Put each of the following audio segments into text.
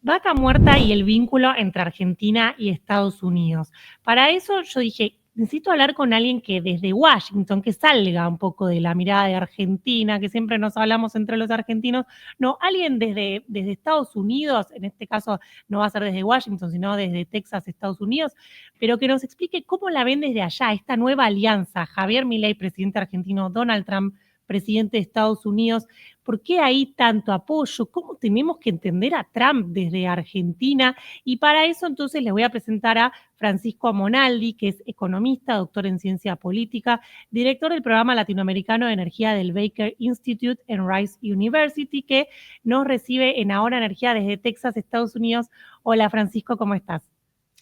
Vaca Muerta y el vínculo entre Argentina y Estados Unidos. Para eso yo dije, necesito hablar con alguien que desde Washington, que salga un poco de la mirada de Argentina, que siempre nos hablamos entre los argentinos, no, alguien desde Estados Unidos, en este caso no va a ser desde Washington, sino desde Texas, Estados Unidos, pero que nos explique cómo la ven desde allá, esta nueva alianza, Javier Milei, presidente argentino, Donald Trump, presidente de Estados Unidos. ¿Por qué hay tanto apoyo? ¿Cómo tenemos que entender a Trump desde Argentina? Y para eso entonces les voy a presentar a Francisco Amonaldi, que es economista, doctor en ciencia política, director del programa latinoamericano de energía del Baker Institute en Rice University, que nos recibe en Ahora Energía desde Texas, Estados Unidos. Hola Francisco, ¿cómo estás?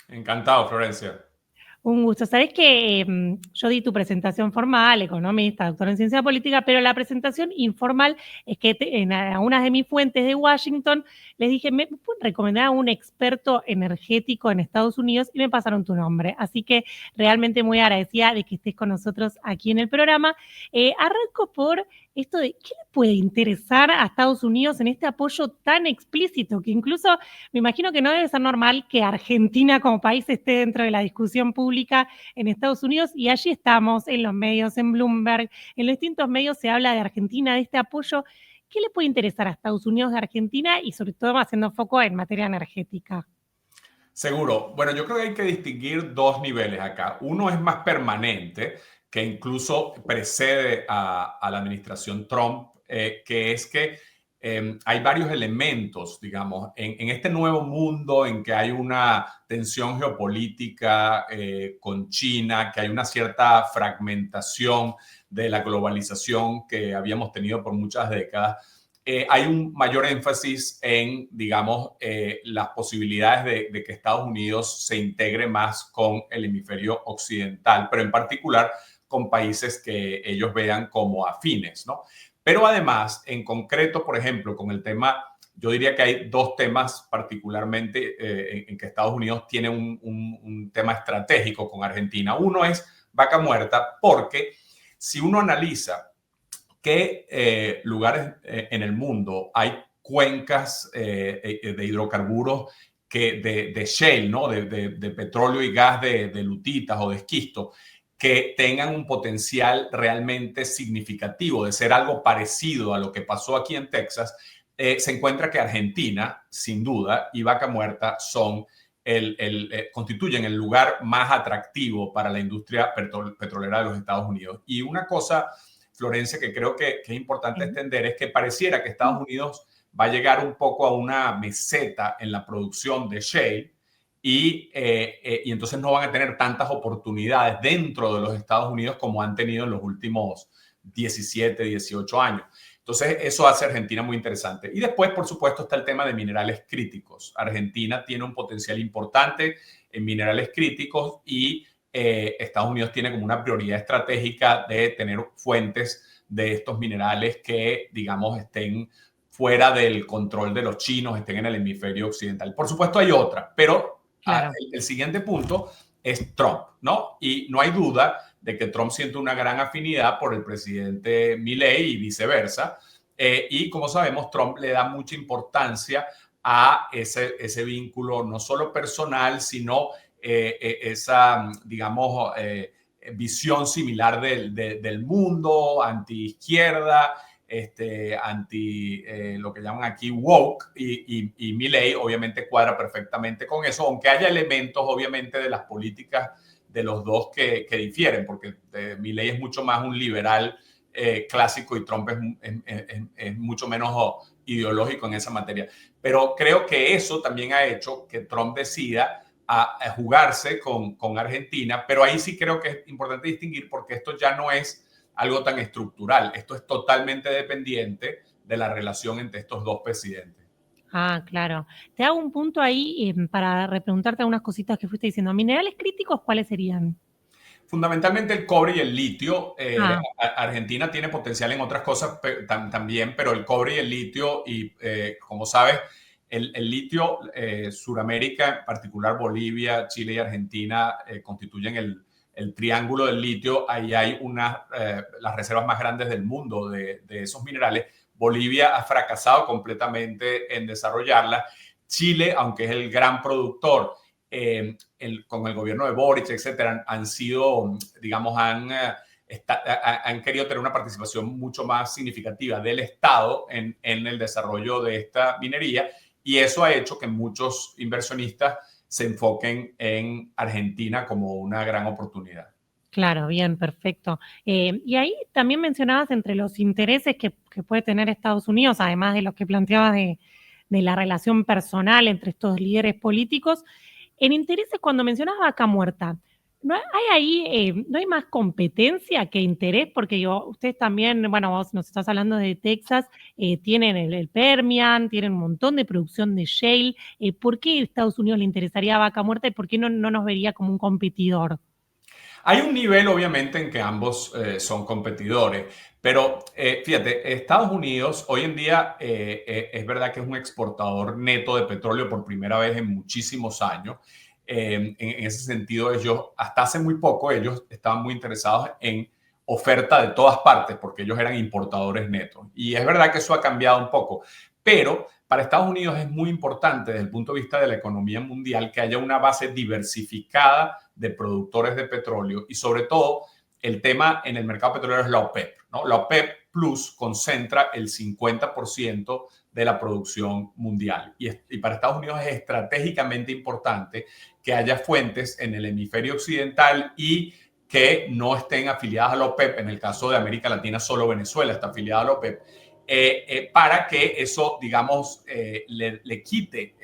Encantado, Florencia. Un gusto. Sabés que yo di tu presentación formal, economista, doctor en ciencia política, pero la presentación informal es que en algunas de mis fuentes de Washington les dije, ¿me pueden recomendar a un experto energético en Estados Unidos? Y me pasaron tu nombre. Así que realmente muy agradecida de que estés con nosotros aquí en el programa. Arranco por esto de qué le puede interesar a Estados Unidos en este apoyo tan explícito, que incluso me imagino que no debe ser normal que Argentina como país esté dentro de la discusión pública en Estados Unidos, y allí estamos en los medios, en Bloomberg, en los distintos medios se habla de Argentina, de este apoyo. ¿Qué le puede interesar a Estados Unidos de Argentina y sobre todo haciendo foco en materia energética? Seguro. Bueno, yo creo que hay que distinguir dos niveles acá. Uno es más permanente, que incluso precede a la administración Trump, que es que hay varios elementos, digamos, en este nuevo mundo en que hay una tensión geopolítica con China, que hay una cierta fragmentación de la globalización que habíamos tenido por muchas décadas. Hay un mayor énfasis en, digamos, las posibilidades de que Estados Unidos se integre más con el hemisferio occidental, pero en particular con países que ellos vean como afines, ¿no? Pero además, en concreto, por ejemplo, con el tema, yo diría que hay dos temas particularmente en que Estados Unidos tiene un tema estratégico con Argentina. Uno es Vaca Muerta, porque si uno analiza qué lugares en el mundo hay cuencas de hidrocarburos de shale, ¿no? de petróleo y gas de lutitas o de esquisto, que tengan un potencial realmente significativo de ser algo parecido a lo que pasó aquí en Texas, se encuentra que Argentina, sin duda, y Vaca Muerta constituyen el lugar más atractivo para la industria petrolera de los Estados Unidos. Y una cosa, Florencia, que creo que es importante entender es que pareciera que Estados Unidos va a llegar un poco a una meseta en la producción de shale y entonces no van a tener tantas oportunidades dentro de los Estados Unidos como han tenido en los últimos 17, 18 años. Entonces, eso hace a Argentina muy interesante. Y después, por supuesto, está el tema de minerales críticos. Argentina tiene un potencial importante en minerales críticos y Estados Unidos tiene como una prioridad estratégica de tener fuentes de estos minerales que, digamos, estén fuera del control de los chinos, estén en el hemisferio occidental. Por supuesto hay otra, pero claro, el siguiente punto es Trump, ¿no? Y no hay duda de que Trump siente una gran afinidad por el presidente Milei y viceversa. Y como sabemos, Trump le da mucha importancia a ese vínculo, no solo personal, sino esa, digamos, visión similar del mundo, anti-izquierda, lo que llaman aquí woke, y Milei obviamente cuadra perfectamente con eso, aunque haya elementos obviamente de las políticas de los dos que difieren, porque Milei es mucho más un liberal clásico y Trump es mucho menos ideológico en esa materia. Pero creo que eso también ha hecho que Trump decida a jugarse con Argentina, pero ahí sí creo que es importante distinguir porque esto ya no es algo tan estructural, esto es totalmente dependiente de la relación entre estos dos presidentes. Ah, claro. Te hago un punto ahí para repreguntarte algunas cositas que fuiste diciendo. ¿Minerales críticos cuáles serían? Fundamentalmente el cobre y el litio. Argentina tiene potencial en otras cosas también, pero el cobre y el litio, y como sabes, el litio, Suramérica, en particular Bolivia, Chile y Argentina, constituyen el triángulo del litio. Ahí hay las reservas más grandes del mundo de esos minerales. Bolivia ha fracasado completamente en desarrollarlas. Chile, aunque es el gran productor, con el gobierno de Boric, etcétera, han sido, digamos, han querido tener una participación mucho más significativa del Estado en el desarrollo de esta minería, y eso ha hecho que muchos inversionistas se enfoquen en Argentina como una gran oportunidad. Claro, bien, perfecto. Y ahí también mencionabas entre los intereses que puede tener Estados Unidos, además de los que planteabas de la relación personal entre estos líderes políticos, en intereses, cuando mencionabas Vaca Muerta, ¿no hay ahí, no hay más competencia que interés? Porque yo, ustedes también, bueno, vos nos estás hablando de Texas, tienen el Permian, tienen un montón de producción de shale. ¿Por qué a Estados Unidos le interesaría Vaca Muerta y por qué no nos vería como un competidor? Hay un nivel, obviamente, en que ambos son competidores, pero fíjate, Estados Unidos hoy en día es verdad que es un exportador neto de petróleo por primera vez en muchísimos años. En ese sentido, ellos, hasta hace muy poco, ellos estaban muy interesados en oferta de todas partes porque ellos eran importadores netos. Y es verdad que eso ha cambiado un poco, pero para Estados Unidos es muy importante desde el punto de vista de la economía mundial que haya una base diversificada de productores de petróleo, y sobre todo el tema en el mercado petrolero es la OPEP, ¿no? La OPEP Plus concentra el 50% de la producción mundial, y para Estados Unidos es estratégicamente importante que haya fuentes en el hemisferio occidental y que no estén afiliadas a la OPEP. En el caso de América Latina, solo Venezuela está afiliada a la OPEP. Para que eso, digamos, le quite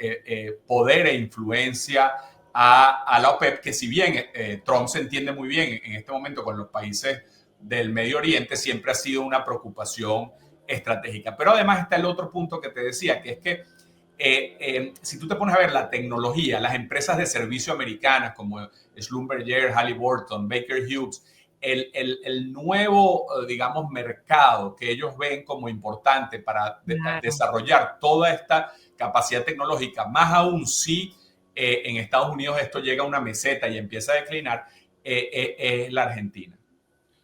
poder e influencia a la OPEP, que si bien Trump se entiende muy bien en este momento con los países del Medio Oriente, siempre ha sido una preocupación estratégica. Pero además está el otro punto que te decía, que es que si tú te pones a ver la tecnología, las empresas de servicio americanas como Schlumberger, Halliburton, Baker Hughes, el nuevo, digamos, mercado que ellos ven como importante para Claro. desarrollar toda esta capacidad tecnológica, más aún si en Estados Unidos esto llega a una meseta y empieza a declinar, es la Argentina.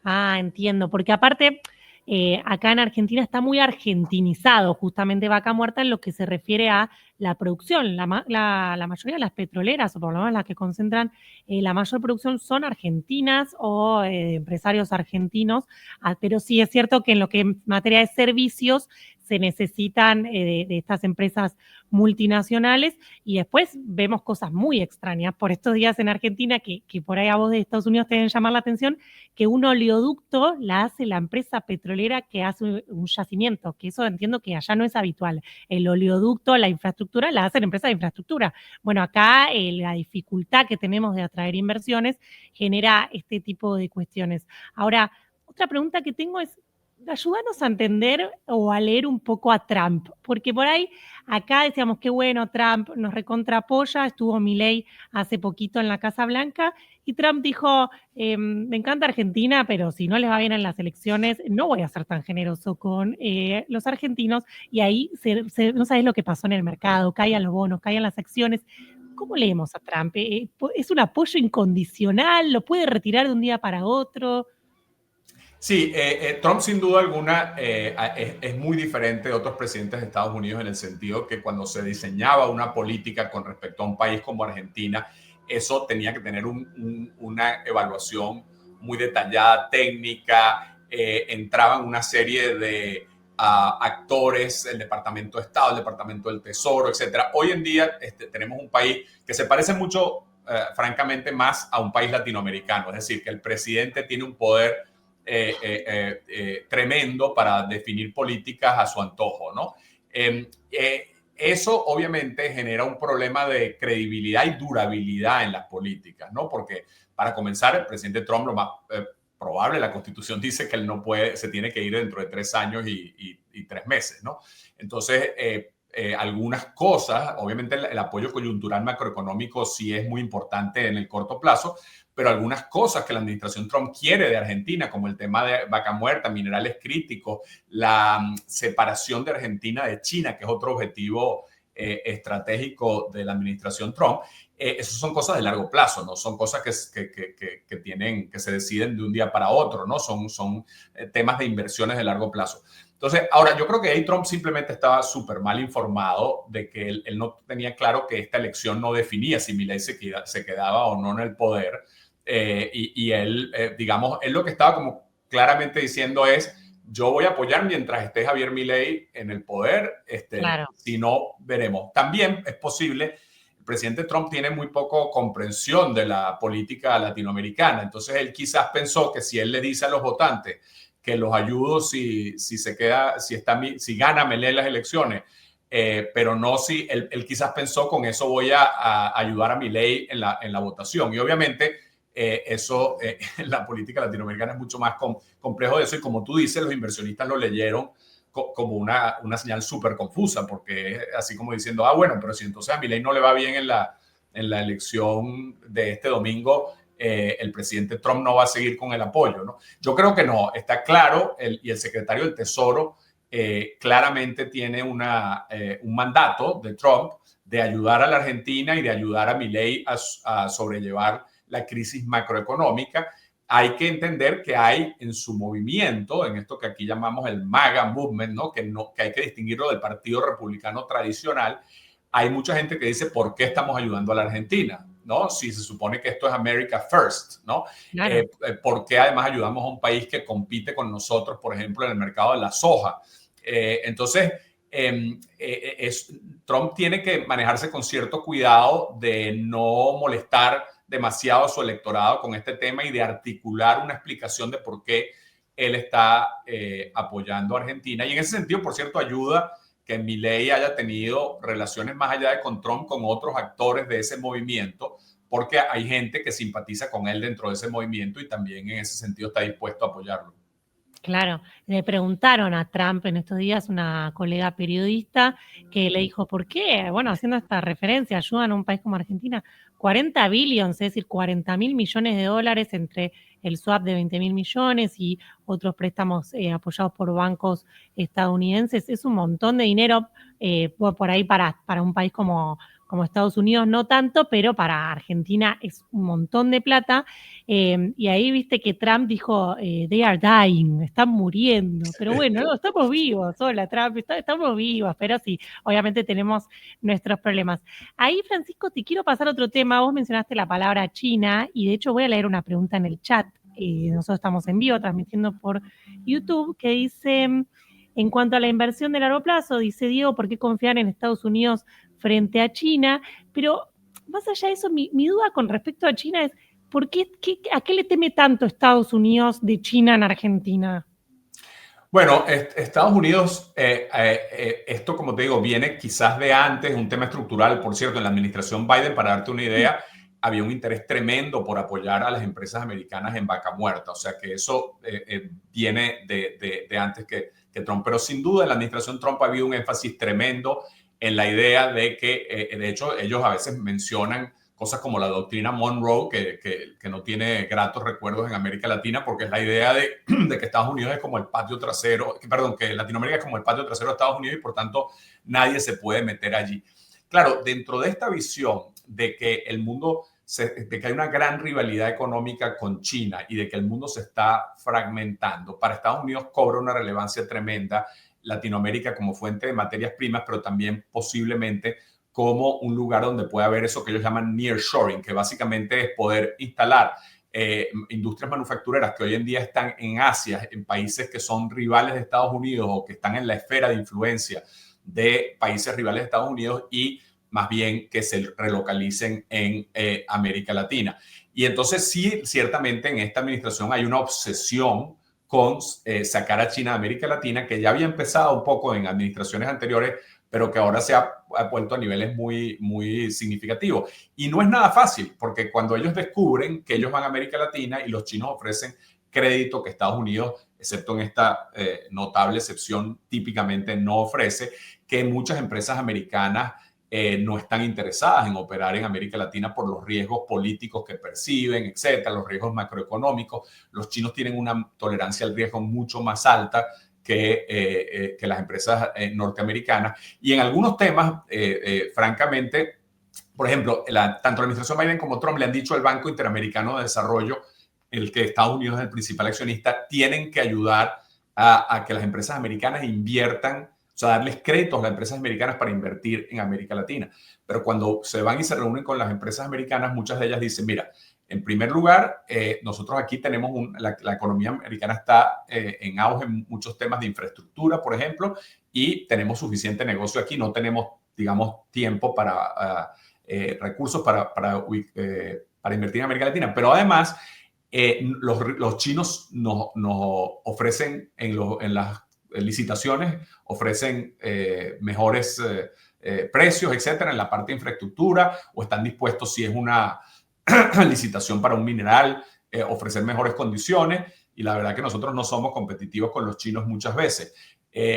Ah, entiendo, porque aparte, acá en Argentina está muy argentinizado justamente Vaca Muerta en lo que se refiere a la producción. La mayoría de las petroleras, o por lo menos las que concentran la mayor producción, son argentinas o empresarios argentinos, pero sí es cierto que en lo que en materia de servicios se necesitan de estas empresas multinacionales, y después vemos cosas muy extrañas por estos días en Argentina que por ahí a vos de Estados Unidos te deben llamar la atención, que un oleoducto la hace la empresa petrolera que hace un yacimiento, que eso entiendo que allá no es habitual. El oleoducto, la infraestructura, la hace la empresa de infraestructura. Bueno, acá la dificultad que tenemos de atraer inversiones genera este tipo de cuestiones. Ahora, otra pregunta que tengo es, ayúdanos a entender o a leer un poco a Trump, porque por ahí acá decíamos que bueno, Trump nos recontrapoya, estuvo Milei hace poquito en la Casa Blanca y Trump dijo, me encanta Argentina, pero si no les va bien en las elecciones, no voy a ser tan generoso con los argentinos, y ahí no sabes lo que pasó en el mercado, caían los bonos, caían las acciones. ¿Cómo leemos a Trump? ¿Es un apoyo incondicional? ¿Lo puede retirar de un día para otro? Sí, Trump sin duda alguna es muy diferente de otros presidentes de Estados Unidos en el sentido que cuando se diseñaba una política con respecto a un país como Argentina, eso tenía que tener una evaluación muy detallada, técnica, entraban una serie de actores, el Departamento de Estado, el Departamento del Tesoro, etcétera. Hoy en día tenemos un país que se parece mucho, francamente, más a un país latinoamericano, es decir, que el presidente tiene un poder tremendo para definir políticas a su antojo, ¿no? Eso obviamente genera un problema de credibilidad y durabilidad en las políticas, ¿no? Porque para comenzar, el presidente Trump, lo más probable, la Constitución dice que él no puede, se tiene que ir dentro de 3 años y 3 meses, ¿no? Entonces, algunas cosas, obviamente el apoyo coyuntural macroeconómico sí es muy importante en el corto plazo, pero algunas cosas que la administración Trump quiere de Argentina, como el tema de Vaca Muerta, minerales críticos, la separación de Argentina de China, que es otro objetivo estratégico de la administración Trump, esas son cosas de largo plazo, no son cosas que se deciden de un día para otro, ¿no? Son temas de inversiones de largo plazo. Entonces, ahora yo creo que ahí Trump simplemente estaba súper mal informado de que él no tenía claro que esta elección no definía si Milei se quedaba o no en el poder. Y él, digamos, él lo que estaba como claramente diciendo es, yo voy a apoyar mientras esté Javier Milei en el poder, Claro. si no, veremos. También es posible, el presidente Trump tiene muy poco comprensión de la política latinoamericana, entonces él quizás pensó que si él le dice a los votantes que los ayudo si se queda, si gana Milei las elecciones, pero no si él quizás pensó con eso voy a ayudar a Milei en la votación. Y obviamente eso en la política latinoamericana es mucho más complejo de eso, y como tú dices, los inversionistas lo leyeron como una señal súper confusa, porque así como diciendo, bueno, pero si entonces a Milei no le va bien en la elección de este domingo, el presidente Trump no va a seguir con el apoyo, ¿no? Yo creo que no, está claro, y el secretario del Tesoro claramente tiene un mandato de Trump de ayudar a la Argentina y de ayudar a Milei a sobrellevar la crisis macroeconómica. Hay que entender que hay en su movimiento, en esto que aquí llamamos el MAGA Movement, ¿no? Que hay que distinguirlo del Partido Republicano tradicional, hay mucha gente que dice, ¿por qué estamos ayudando a la Argentina? ¿No? Si se supone que esto es America First, ¿no? Claro. ¿Por qué además ayudamos a un país que compite con nosotros, por ejemplo, en el mercado de la soja? Entonces, Trump tiene que manejarse con cierto cuidado de no molestar demasiado a su electorado con este tema y de articular una explicación de por qué él está apoyando a Argentina. Y en ese sentido, por cierto, ayuda que Milei haya tenido relaciones más allá de con Trump con otros actores de ese movimiento, porque hay gente que simpatiza con él dentro de ese movimiento y también en ese sentido está dispuesto a apoyarlo. Claro, le preguntaron a Trump en estos días, una colega periodista, que le dijo, ¿por qué? Bueno, haciendo esta referencia, ayudan a un país como Argentina, 40 billions, es decir, 40.000 millones de dólares entre el swap de 20.000 millones y otros préstamos apoyados por bancos estadounidenses. Es un montón de dinero por ahí para un país como Estados Unidos, no tanto, pero para Argentina es un montón de plata. Y ahí viste que Trump dijo, they are dying, están muriendo. Pero bueno, no, estamos vivos. Hola, Trump, estamos vivos, pero sí, obviamente tenemos nuestros problemas. Ahí, Francisco, te quiero pasar otro tema. Vos mencionaste la palabra China y de hecho voy a leer una pregunta en el chat. Nosotros estamos en vivo transmitiendo por YouTube que dice, en cuanto a la inversión de largo plazo, dice Diego, ¿por qué confiar en Estados Unidos frente a China? Pero más allá de eso, mi duda con respecto a China es, ¿a qué le teme tanto Estados Unidos de China en Argentina? Bueno, Estados Unidos, esto como te digo, viene quizás de antes, un tema estructural. Por cierto, en la administración Biden, para darte una idea, había un interés tremendo por apoyar a las empresas americanas en vaca muerta. O sea que eso viene de antes que Trump. Pero sin duda en la administración Trump ha habido un énfasis tremendo en la idea de que, de hecho, ellos a veces mencionan cosas como la doctrina Monroe, que no tiene gratos recuerdos en América Latina, porque es la idea de que Estados Unidos es como el patio trasero, perdón, que Latinoamérica es como el patio trasero de Estados Unidos y por tanto nadie se puede meter allí. Claro, dentro de esta visión de que el mundo, de que hay una gran rivalidad económica con China y de que el mundo se está fragmentando, para Estados Unidos cobra una relevancia tremenda Latinoamérica como fuente de materias primas, pero también posiblemente como un lugar donde puede haber eso que ellos llaman nearshoring, que básicamente es poder instalar industrias manufactureras que hoy en día están en Asia, en países que son rivales de Estados Unidos o que están en la esfera de influencia de países rivales de Estados Unidos, y más bien que se relocalicen en América Latina. Y entonces sí, ciertamente en esta administración hay una obsesión con sacar a China de América Latina, que ya había empezado un poco en administraciones anteriores, pero que ahora se ha vuelto a niveles muy, muy significativos. Y no es nada fácil, porque cuando ellos descubren que ellos van a América Latina y los chinos ofrecen crédito que Estados Unidos, excepto en esta notable excepción, típicamente no ofrece, que muchas empresas americanas no están interesadas en operar en América Latina por los riesgos políticos que perciben, etcétera, los riesgos macroeconómicos. Los chinos tienen una tolerancia al riesgo mucho más alta que las empresas norteamericanas. Y en algunos temas, francamente, por ejemplo, tanto la administración Biden como Trump le han dicho al Banco Interamericano de Desarrollo, el que Estados Unidos es el principal accionista, tienen que ayudar a que las empresas americanas inviertan, o sea, darles créditos a las empresas americanas para invertir en América Latina. Pero cuando se van y se reúnen con las empresas americanas, muchas de ellas dicen, mira, en primer lugar, nosotros aquí tenemos la economía americana está en auge en muchos temas de infraestructura, por ejemplo, y tenemos suficiente negocio aquí, no tenemos, digamos, tiempo para recursos para invertir en América Latina. Pero además, los chinos nos ofrecen en las licitaciones, ofrecen mejores precios, etcétera, en la parte de infraestructura, o están dispuestos, si es una licitación para un mineral, ofrecer mejores condiciones, y la verdad que nosotros no somos competitivos con los chinos muchas veces.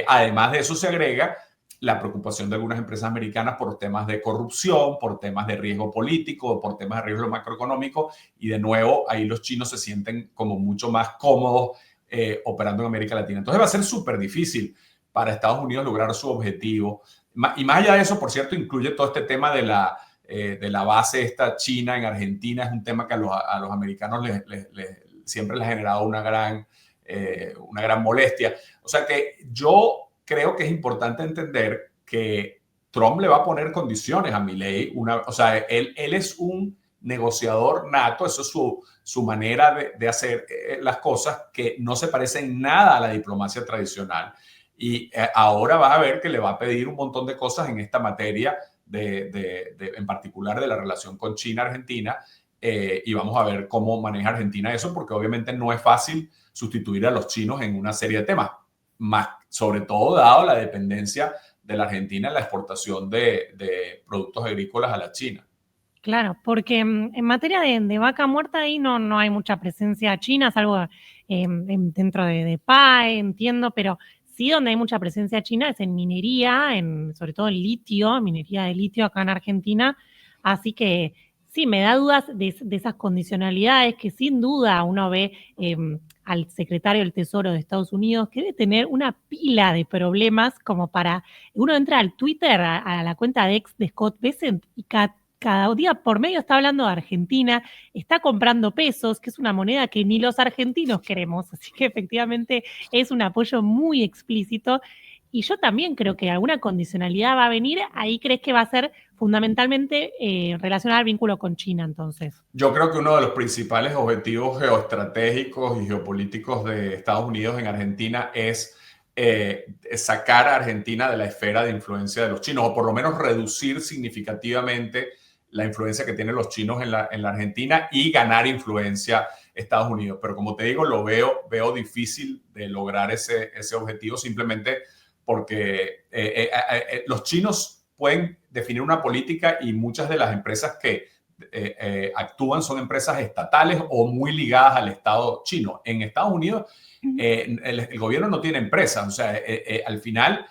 Además de eso se agrega la preocupación de algunas empresas americanas por temas de corrupción, por temas de riesgo político, por temas de riesgo macroeconómico, y de nuevo ahí los chinos se sienten como mucho más cómodos operando en América Latina. Entonces va a ser súper difícil para Estados Unidos lograr su objetivo. Y más allá de eso, por cierto, incluye todo este tema de la base esta china en Argentina. Es un tema que a los americanos siempre les ha generado una gran molestia. O sea que yo creo que es importante entender que Trump le va a poner condiciones a Milei. O sea, él es un negociador nato, eso es su manera de hacer las cosas, que no se parece en nada a la diplomacia tradicional. Y ahora vas a ver que le va a pedir un montón de cosas en esta materia, en particular de la relación con China-Argentina, y vamos a ver cómo maneja Argentina eso, porque obviamente no es fácil sustituir a los chinos en una serie de temas, más sobre todo dado la dependencia de la Argentina en la exportación de productos agrícolas a la China. Claro, porque en materia de vaca muerta ahí no hay mucha presencia china, salvo dentro de PAE, entiendo, pero sí donde hay mucha presencia china es en minería, sobre todo en litio, minería de litio acá en Argentina. Así que sí, me da dudas de esas condicionalidades que sin duda uno ve al secretario del Tesoro de Estados Unidos, que debe tener una pila de problemas como para... Uno entra al Twitter, a la cuenta de ex de Scott Bessent, y cada día por medio está hablando de Argentina, está comprando pesos, que es una moneda que ni los argentinos queremos, así que efectivamente es un apoyo muy explícito. Y yo también creo que alguna condicionalidad va a venir. Ahí crees que va a ser fundamentalmente relacionada al vínculo con China, entonces. Yo creo que uno de los principales objetivos geoestratégicos y geopolíticos de Estados Unidos en Argentina es sacar a Argentina de la esfera de influencia de los chinos, o por lo menos reducir significativamente la influencia que tienen los chinos en la Argentina, y ganar influencia Estados Unidos. Pero como te digo, lo veo difícil de lograr ese objetivo, simplemente porque los chinos pueden definir una política, y muchas de las empresas que actúan son empresas estatales o muy ligadas al Estado chino. En Estados Unidos, el gobierno no tiene empresas, o sea, al final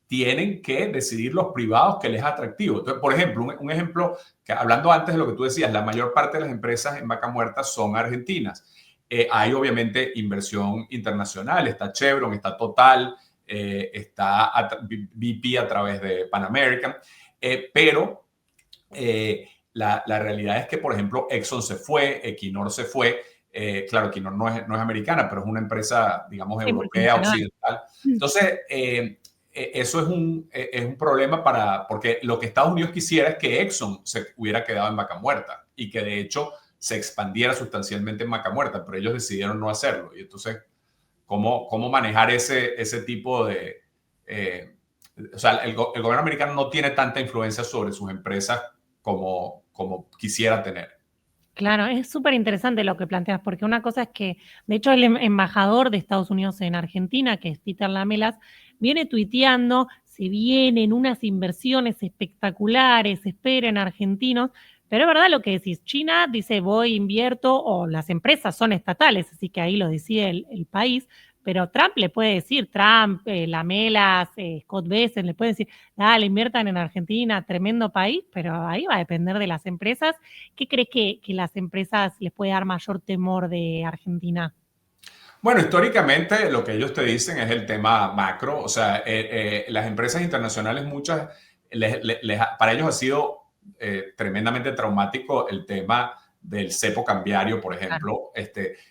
tienen que decidir los privados que les es atractivo. Entonces, por ejemplo, un ejemplo, que hablando antes de lo que tú decías, la mayor parte de las empresas en vaca muerta son argentinas. Hay obviamente inversión internacional, está Chevron, está Total, está BP a través de Pan American, pero la realidad es que, por ejemplo, Exxon se fue, Equinor se fue. Claro, Equinor no es americana, pero es una empresa, digamos, europea, occidental. Entonces, eso es un problema porque lo que Estados Unidos quisiera es que Exxon se hubiera quedado en vaca muerta, y que de hecho se expandiera sustancialmente en vaca muerta, pero ellos decidieron no hacerlo. Y entonces, ¿cómo manejar ese tipo de... o sea, el gobierno americano no tiene tanta influencia sobre sus empresas como quisiera tener. Claro, es súper interesante lo que planteas, porque una cosa es que, de hecho, el embajador de Estados Unidos en Argentina, que es Peter Lamelas, viene tuiteando, se vienen unas inversiones espectaculares, esperen argentinos, pero es verdad lo que decís, China dice voy, invierto, o las empresas son estatales, así que ahí lo decide el país, pero Trump le puede decir, Lamelas, Scott Bessent, le puede decir, dale, inviertan en Argentina, tremendo país, pero ahí va a depender de las empresas. ¿Qué crees que las empresas les puede dar mayor temor de Argentina? Bueno, históricamente lo que ellos te dicen es el tema macro. O sea, las empresas internacionales, muchas, para ellos ha sido tremendamente traumático el tema del cepo cambiario, por Claro. ejemplo.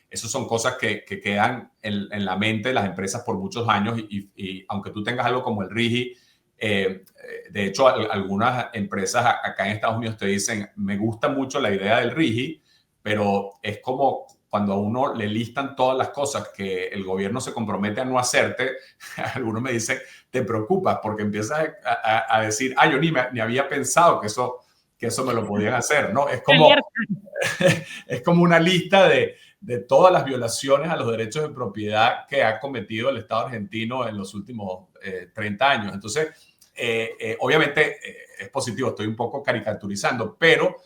Esas son cosas que quedan en la mente de las empresas por muchos años y aunque tú tengas algo como el RIGI, de hecho, algunas empresas acá en Estados Unidos te dicen, me gusta mucho la idea del RIGI, pero es como cuando a uno le listan todas las cosas que el gobierno se compromete a no hacerte, algunos me dicen, te preocupas porque empiezas a decir, yo ni había pensado que eso me lo podían hacer, ¿no? Es como, es como una lista de todas las violaciones a los derechos de propiedad que ha cometido el Estado argentino en los últimos 30 años. Entonces, obviamente es positivo, estoy un poco caricaturizando, pero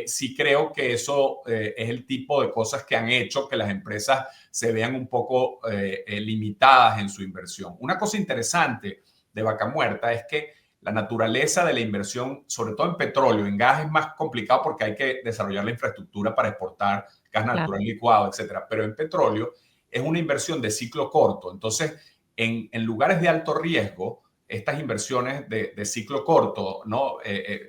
sí creo que eso es el tipo de cosas que han hecho que las empresas se vean un poco limitadas en su inversión. Una cosa interesante de Vaca Muerta es que la naturaleza de la inversión, sobre todo en petróleo, en gas es más complicado porque hay que desarrollar la infraestructura para exportar gas natural Claro. licuado, etcétera. Pero en petróleo es una inversión de ciclo corto. Entonces, en lugares de alto riesgo, estas inversiones de ciclo corto, ¿no?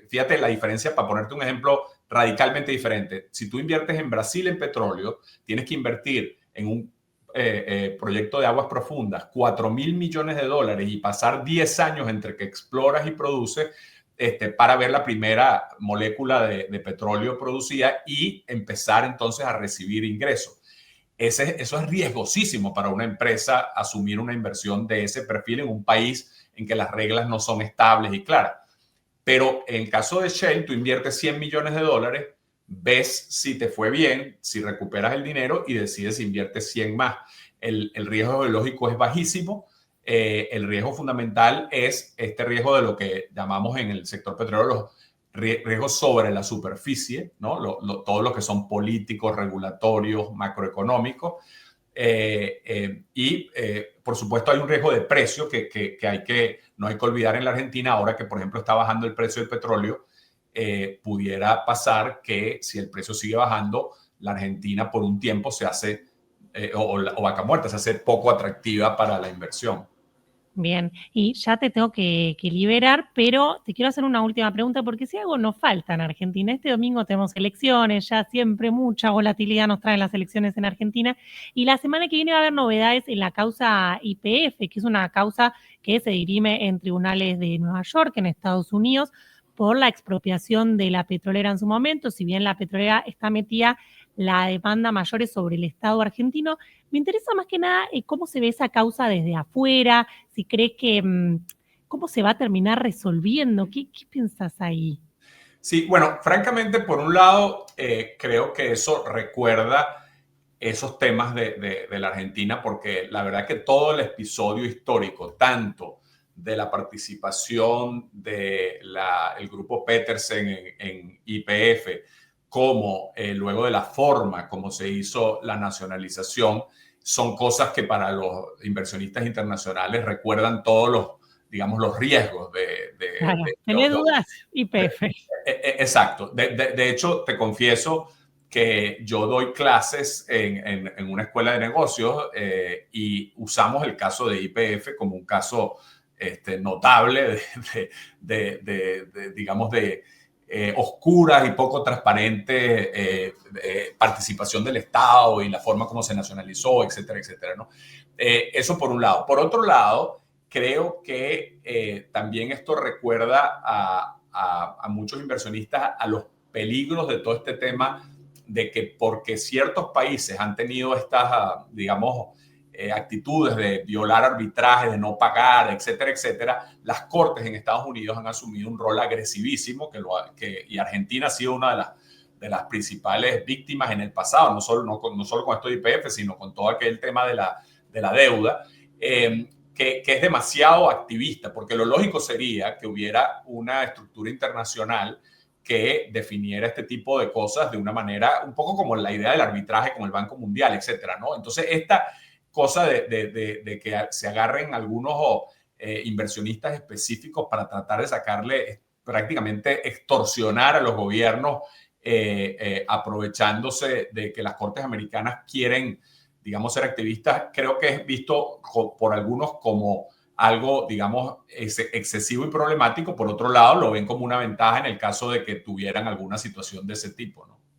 Fíjate la diferencia, para ponerte un ejemplo radicalmente diferente. Si tú inviertes en Brasil en petróleo, tienes que invertir en un proyecto de aguas profundas, 4.000 millones de dólares y pasar 10 años entre que exploras y produces para ver la primera molécula de petróleo producida y empezar entonces a recibir ingresos. Eso es riesgosísimo para una empresa asumir una inversión de ese perfil en un país en que las reglas no son estables y claras. Pero en el caso de Shell, tú inviertes 100 millones de dólares, ves si te fue bien, si recuperas el dinero y decides si inviertes 100 más. El riesgo geológico es bajísimo. El riesgo fundamental es este riesgo de lo que llamamos en el sector petrolero los riesgos sobre la superficie, ¿no? Todo lo que son políticos, regulatorios, macroeconómicos. Por supuesto hay un riesgo de precio que no hay que olvidar en la Argentina, ahora que por ejemplo está bajando el precio del petróleo, pudiera pasar que si el precio sigue bajando, la Argentina por un tiempo se hace, o Vaca Muerta se hace poco atractiva para la inversión. Bien, y ya te tengo que liberar, pero te quiero hacer una última pregunta, porque si algo nos falta en Argentina, este domingo tenemos elecciones, ya siempre mucha volatilidad nos traen las elecciones en Argentina, y la semana que viene va a haber novedades en la causa YPF, que es una causa que se dirime en tribunales de Nueva York, en Estados Unidos, por la expropiación de la petrolera en su momento. Si bien la petrolera está metida, la demanda mayor es sobre el Estado argentino. Me interesa más que nada cómo se ve esa causa desde afuera, si crees que cómo se va a terminar resolviendo. ¿Qué pensás ahí? Sí, bueno, francamente, por un lado, creo que eso recuerda esos temas de la Argentina, porque la verdad que todo el episodio histórico, tanto de la participación del grupo Petersen en YPF, como luego de la forma como se hizo la nacionalización, son cosas que para los inversionistas internacionales recuerdan todos los, digamos, los riesgos Claro, ¿tenés dudas? YPF. Exacto. De hecho, te confieso que yo doy clases en una escuela de negocios y usamos el caso de YPF como un caso notable digamos, de oscuras y poco transparente participación del Estado y la forma como se nacionalizó, etcétera, etcétera, ¿no? Eso por un lado. Por otro lado, creo que también esto recuerda a muchos inversionistas a los peligros de todo este tema de que porque ciertos países han tenido estas, digamos, actitudes de violar arbitrajes, de no pagar, etcétera, etcétera, las cortes en Estados Unidos han asumido un rol agresivísimo y Argentina ha sido una de las principales víctimas en el pasado, no solo con esto de YPF, sino con todo aquel tema de la deuda. Que es demasiado activista, porque lo lógico sería que hubiera una estructura internacional que definiera este tipo de cosas de una manera un poco como la idea del arbitraje con el Banco Mundial, etcétera, ¿no? Entonces, esta cosa de que se agarren algunos inversionistas específicos para tratar de sacarle, prácticamente extorsionar a los gobiernos, aprovechándose de que las cortes americanas quieren, digamos, ser activistas, creo que es visto por algunos como algo, digamos, excesivo y problemático. Por otro lado, lo ven como una ventaja en el caso de que tuvieran alguna situación de ese tipo, ¿no?